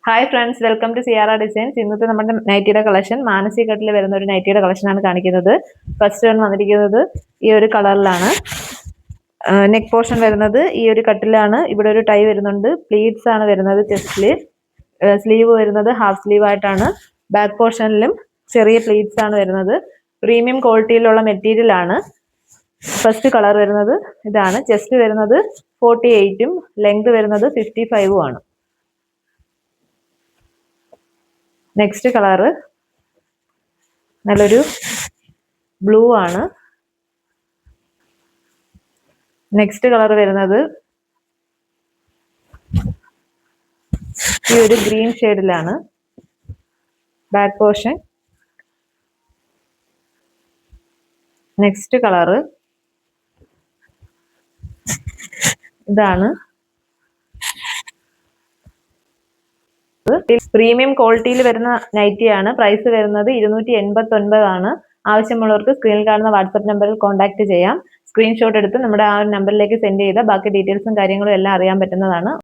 Hi friends, welcome to Siyara designs. ഇന്നത്തെ നമ്മുടെ നൈറ്റിയുടെ collection Manasi കട്ടിൽ വരുന്ന ഒരു നൈറ്റിയുടെ കളക്ഷനാണ് കാണിക്കുന്നത്. ഫസ്റ്റ് വൺ വന്നിരിക്കുന്നത് ഈ ഒരു കളറിലാണ്. നെക്ക് പോർഷൻ വരുന്നത് ഈ ഒരു കട്ടിലാണ്. ഇവിടെ ഒരു ടൈ വരുന്നുണ്ട്. പ്ലീറ്റ്സ് ആണ് വരുന്നത് ചെസ്റ്റില്. സ്ലീവ് വരുന്നത് ഹാഫ് സ്ലീവ് ആയിട്ടാണ്. ബാക്ക് പോർഷനിലും ചെറിയ പ്ലീറ്റ്സ് ആണ് വരുന്നത്. പ്രീമിയം ക്വാളിറ്റിയിലുള്ള മെറ്റീരിയൽ ആണ്. ഫസ്റ്റ് കളർ വരുന്നത് ഇതാണ്. ചെസ്റ്റ് വരുന്നത് 48ഉം ലെങ്ത് വരുന്നത് 55ഉം ആണ്. നെക്സ്റ്റ് കളറ് നല്ലൊരു ബ്ലൂ ആണ്. നെക്സ്റ്റ് കളർ വരുന്നത് ഈ ഒരു ഗ്രീൻ ഷെയ്ഡിലാണ്. Back portion. നെക്സ്റ്റ് കളറ് ഇതാണ്. പ്രീമിയം ക്വാളിറ്റിയിൽ വരുന്ന നൈറ്റിയാണ്. പ്രൈസ് വരുന്നത് 289 ആണ്. ആവശ്യമുള്ളവർക്ക് സ്ക്രീനിൽ കാണുന്ന വാട്സ്ആപ്പ് നമ്പറിൽ കോൺടാക്ട് ചെയ്യാം. സ്ക്രീൻഷോട്ട് എടുത്ത് നമ്മുടെ ആ നമ്പറിലേക്ക് സെൻഡ് ചെയ്താൽ ബാക്കി ഡീറ്റെയിൽസും കാര്യങ്ങളും എല്ലാം അറിയാൻ പറ്റുന്നതാണ്.